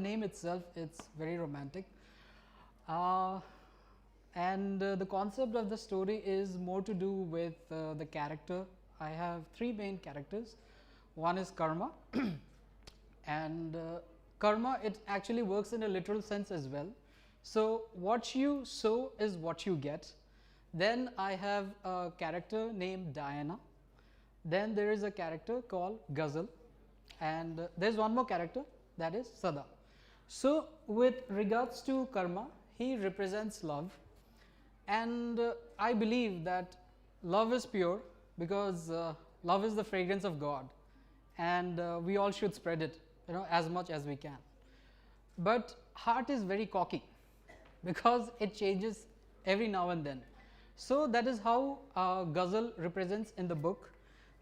name itself, it's very romantic. Uh, and the concept of the story is more to do with the character. I have three main characters. One is Karma, and karma, it actually works in a literal sense as well. So what you sow is what you get. Then I have a character named Diana. Then there is a character called Ghazal, and there's one more character, that is Sada. So with regards to Karma, he represents love, and I believe that love is pure because love is the fragrance of God, and we all should spread it, as much as we can. But heart is very cocky because it changes every now and then. So that is how Ghazal represents in the book.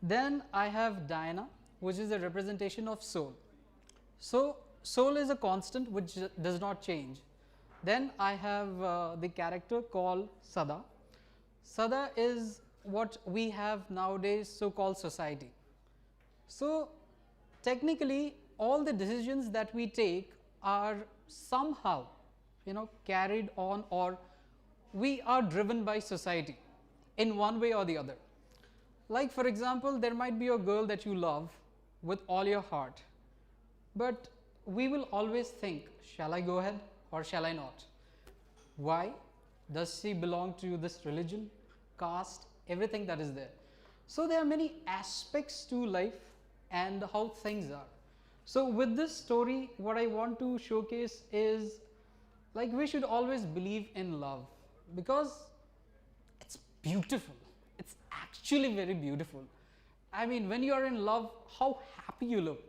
Then I have Diana, which is a representation of soul. So soul is a constant which does not change. Then I have the character called Sada. Sada is what we have nowadays so-called society. So technically all the decisions that we take are somehow carried on, or we are driven by society in one way or the other. Like for example, there might be a girl that you love with all your heart, but we will always think, shall I go ahead or shall I not? Why? Does she belong to this religion, caste, everything that is there? So there are many aspects to life and how things are. So with this story, what I want to showcase is, like, we should always believe in love because it's beautiful. It's actually very beautiful. I mean, when you are in love, how happy you look,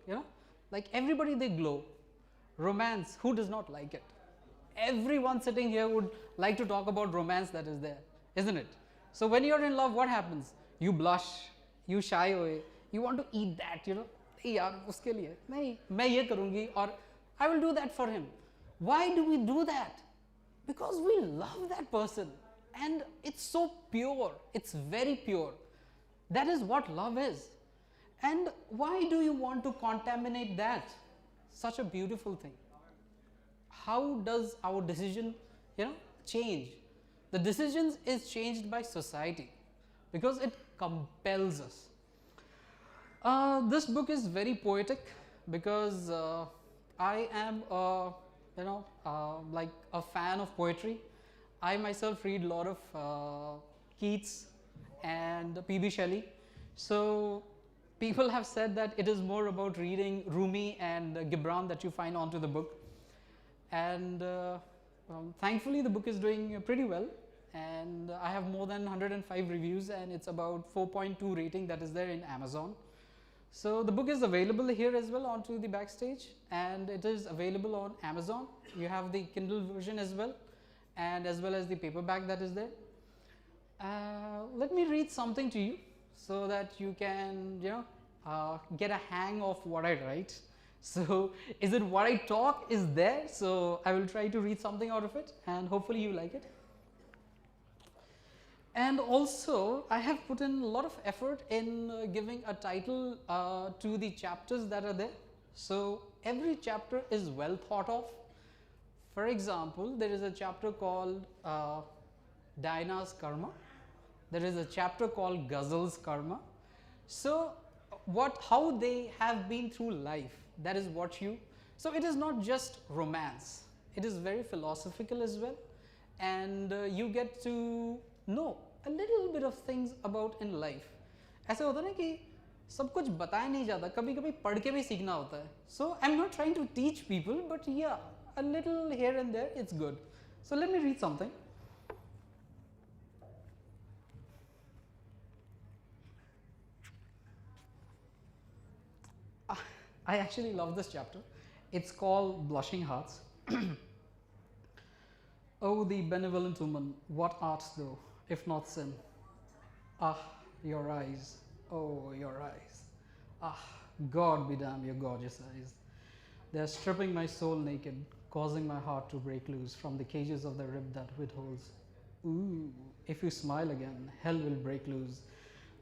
like everybody, they glow. Romance, who does not like it? Everyone sitting here would like to talk about romance that is there, isn't it? So when you are in love, what happens? You blush, you shy away, you want to eat that, hey yaar, uske liye nahi, main ye karungi, or I will do that for him. Why do we do that? Because we love that person, and it's so pure, it's very pure. That is what love is. And why do you want to contaminate that? Such a beautiful thing. How does our decision, change? The decisions is changed by society because it compels us. This book is very poetic because I am like a fan of poetry. I myself read a lot of Keats and P.B. Shelley. So people have said that it is more about reading Rumi and Gibran that you find onto the book. And thankfully the book is doing pretty well, and I have more than 105 reviews, and it's about 4.2 rating that is there in Amazon. So the book is available here as well onto the backstage, and it is available on Amazon. You have the Kindle version as well as the paperback that is there. Let me read something to you so that you can get a hang of what I write. So is it what I talk is there, so I will try to read something out of it, and hopefully you like it. And also I have put in a lot of effort in giving a title to the chapters that are there. So every chapter is well thought of. For example, there is a chapter called Diana's Karma. There is a chapter called Ghazal's Karma. So how they have been through life, that is what so it is not just romance, it is very philosophical as well, and you get to know a little bit of things about in life. ऐसा होता है ना कि सब कुछ बताया नहीं जाता, कभी कभी पढ़ के भी सीखना होता है. So I'm not trying to teach people, but yeah, a little here and there, it's good. So let me read something. I actually love this chapter. It's called Blushing Hearts. Oh, the benevolent woman, what art thou, if not sin? Ah, your eyes, oh, your eyes. Ah, God be damned, your gorgeous eyes. They are stripping my soul naked, causing my heart to break loose from the cages of the rib that withholds. Ooh, if you smile again, hell will break loose.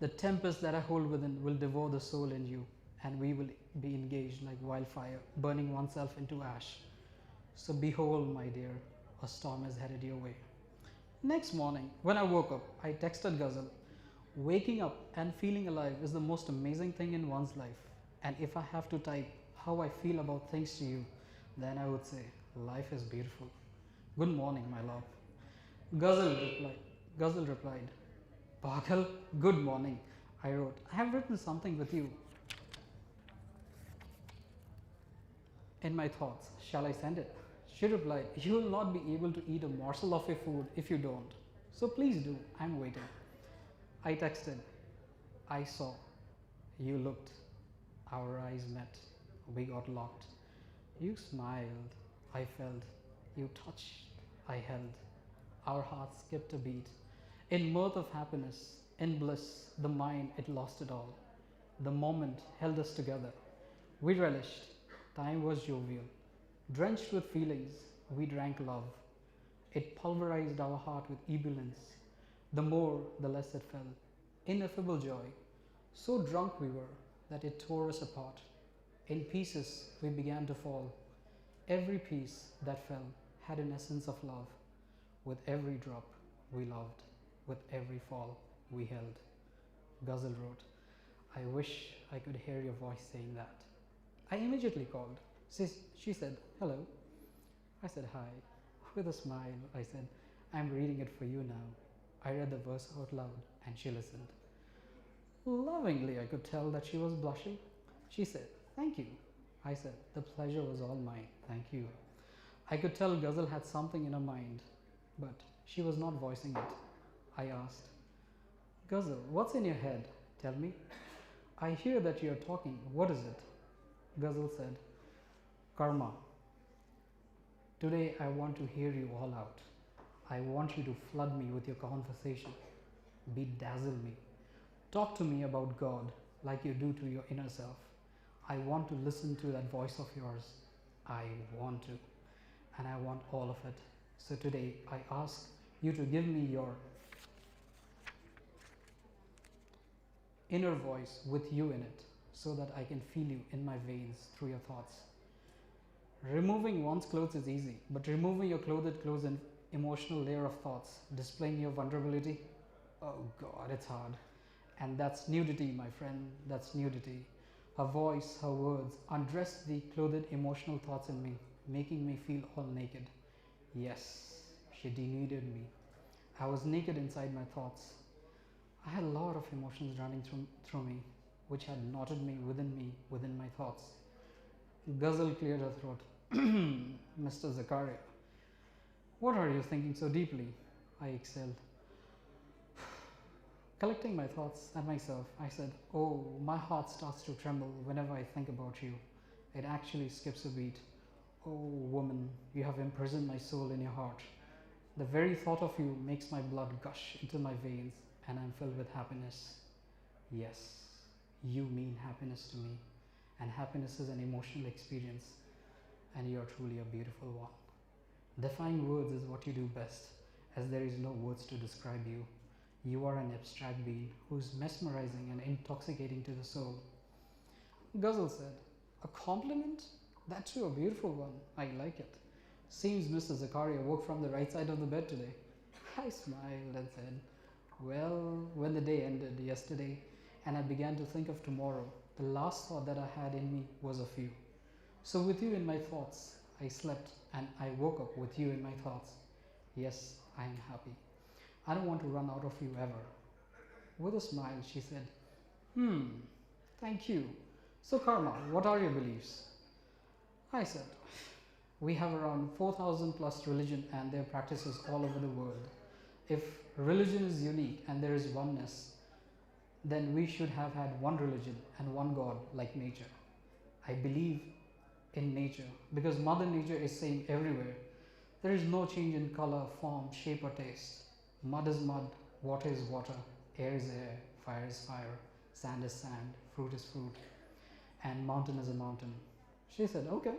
The tempest that I hold within will devour the soul in you, and we will be engaged like wildfire, burning oneself into ash. So behold, my dear, a storm is headed your way. Next morning, when I woke up, I texted Ghazal. Waking up and feeling alive is the most amazing thing in one's life. And if I have to type how I feel about things to you, then I would say, life is beautiful. Good morning, my love. Ghazal replied, Ghazal replied, Pagal, good morning. I wrote, I have written something with you in my thoughts. Shall I send it? She replied, you will not be able to eat a morsel of your food if you don't. So please do, I'm waiting. I texted, I saw, you looked, our eyes met, we got locked. You smiled, I felt, you touched, I held. Our hearts skipped a beat. In mirth of happiness, in bliss, the mind, it lost it all. The moment held us together. We relished, time was jovial. Drenched with feelings, we drank love. It pulverized our heart with ebullience. The more, the less it fell. Ineffable joy. So drunk we were that it tore us apart. In pieces we began to fall. Every piece that fell had an essence of love. With every drop we loved. With every fall we held. Ghazal wrote, I wish I could hear your voice saying that. I immediately called. She said, hello. I said, hi. With a smile, I said, I'm reading it for you now. I read the verse out loud and she listened. Lovingly, I could tell that she was blushing. She said, thank you. I said, the pleasure was all mine. Thank you. I could tell Ghazal had something in her mind, but she was not voicing it. I asked, Ghazal, what's in your head? Tell me. I hear that you are talking. What is it? Ghazal said, Karma. Today I want to hear you all out. I want you to flood me with your conversation. Bedazzle me. Talk to me about God like you do to your inner self. I want to listen to that voice of yours. I want to. And I want all of it. So today I ask you to give me your inner voice with you in it so that I can feel you in my veins through your thoughts. Removing one's clothes is easy, but removing your clothed clothes and emotional layer of thoughts, displaying your vulnerability, oh God, it's hard. And that's nudity, my friend, that's nudity. Her voice, her words undressed the clothed emotional thoughts in me, making me feel all naked. Yes, she denuded me. I was naked inside my thoughts. I had a lot of emotions running through me, which had knotted me, within my thoughts. Ghazal cleared her throat. Mr. Zakaria, what are you thinking so deeply? I exhaled. Collecting my thoughts and myself, I said, oh, my heart starts to tremble whenever I think about you. It actually skips a beat. Oh, woman, you have imprisoned my soul in your heart. The very thought of you makes my blood gush into my veins, and I'm filled with happiness. Yes, you mean happiness to me, and happiness is an emotional experience, and you are truly a beautiful one. Defying words is what you do best, as there is no words to describe you. You are an abstract being who's mesmerizing and intoxicating to the soul. Ghazal said, a compliment? That's you, a beautiful one. I like it. Seems Mr. Zakaria woke from the right side of the bed today. I smiled and said, well, when the day ended yesterday and I began to think of tomorrow, the last thought that I had in me was of you. So with you in my thoughts, I slept and I woke up with you in my thoughts. Yes, I am happy. I don't want to run out of you ever. With a smile, she said, thank you. So Karma, what are your beliefs? I said, we have around 4,000 plus religion and their practices all over the world. If religion is unique and there is oneness, then we should have had one religion and one God like nature. I believe in nature because Mother Nature is same everywhere. There is no change in color, form, shape or taste. Mud is mud, water is water, air is air, fire is fire, sand is sand, fruit is fruit, and mountain is a mountain. She said, okay,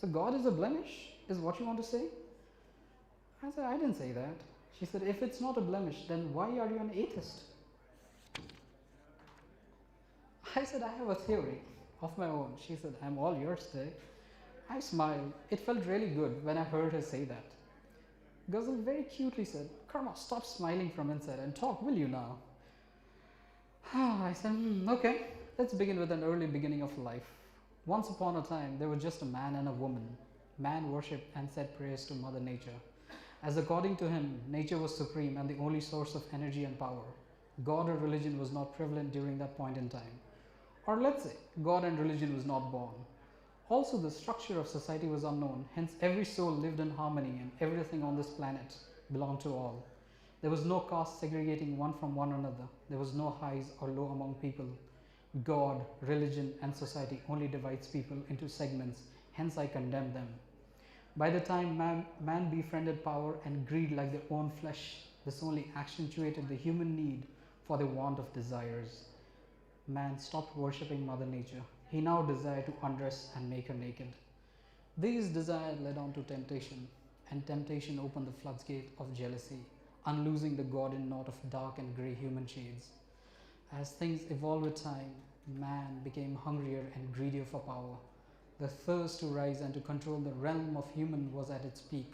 so God is a blemish, is what you want to say? I said, I didn't say that. She said, if it's not a blemish, then why are you an atheist? I said, I have a theory of my own. She said, I'm all yours today. I smiled. It felt really good when I heard her say that. Ghazal very cutely said, Karma, stop smiling from inside and talk, will you now? I said, okay, let's begin with an early beginning of life. Once upon a time, there was just a man and a woman. Man worshipped and said prayers to Mother Nature, as according to him, nature was supreme and the only source of energy and power. God or religion was not prevalent during that point in time. Or let's say, God and religion was not born. Also, the structure of society was unknown, hence every soul lived in harmony and everything on this planet belonged to all. There was no caste segregating one from one another. There was no highs or low among people. God, religion and society only divides people into segments, hence I condemn them. By the time man befriended power and greed like their own flesh, this only accentuated the human need for the want of desires. Man stopped worshipping Mother Nature. He now desired to undress and make her naked. These desires led on to temptation, and temptation opened the floodgate of jealousy, unloosing the Gordian knot of dark and grey human shades. As things evolved with time, man became hungrier and greedier for power. The thirst to rise and to control the realm of human was at its peak.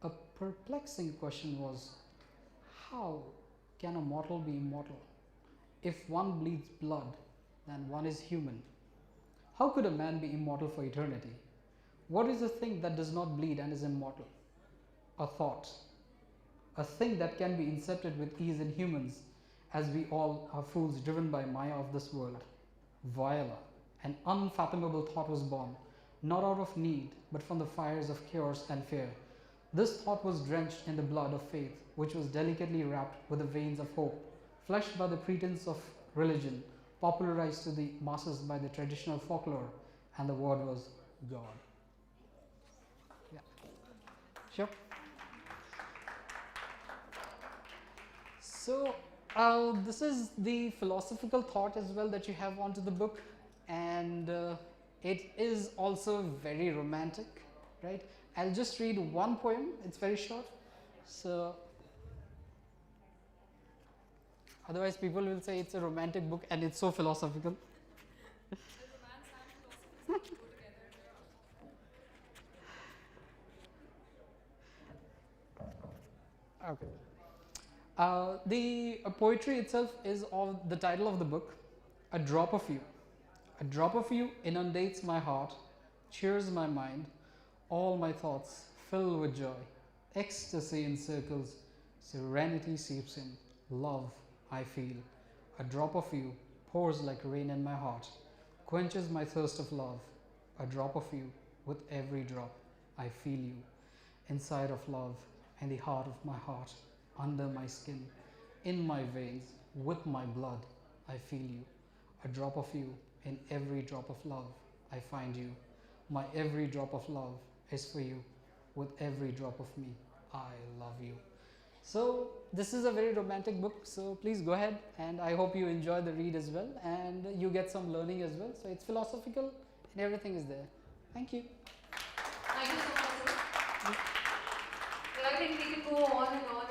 A perplexing question was, how can a mortal be immortal? If one bleeds blood, then one is human. How could a man be immortal for eternity? What is the thing that does not bleed and is immortal? A thought. A thing that can be incepted with ease in humans, as we all are fools driven by Maya of this world. Viola, an unfathomable thought was born, not out of need, but from the fires of chaos and fear. This thought was drenched in the blood of faith, which was delicately wrapped with the veins of hope, flushed by the pretense of religion, popularized to the masses by the traditional folklore, and the word was God. Yeah. Sure. So, this is the philosophical thought as well that you have onto the book, and it is also very romantic, right? I'll just read one poem, it's very short. So, otherwise people will say it's a romantic book and it's so philosophical. Romance and philosophy go together. Okay. The poetry itself is of the title of the book, A Drop of You. A drop of you inundates my heart, cheers my mind, all my thoughts fill with joy. Ecstasy encircles, serenity seeps in, love I feel. A drop of you pours like rain in my heart, quenches my thirst of love. A drop of you, with every drop I feel you, inside of love, in the heart of my heart, under my skin, in my veins, with my blood, I feel you. A drop of you, in every drop of love, I find you. My every drop of love is for you. With every drop of me, I love you. So, this is a very romantic book, so please go ahead, and I hope you enjoy the read as well, and you get some learning as well. So, it's philosophical, and everything is there. Thank you. Thank you so much, sir. Well, I think we can go on and on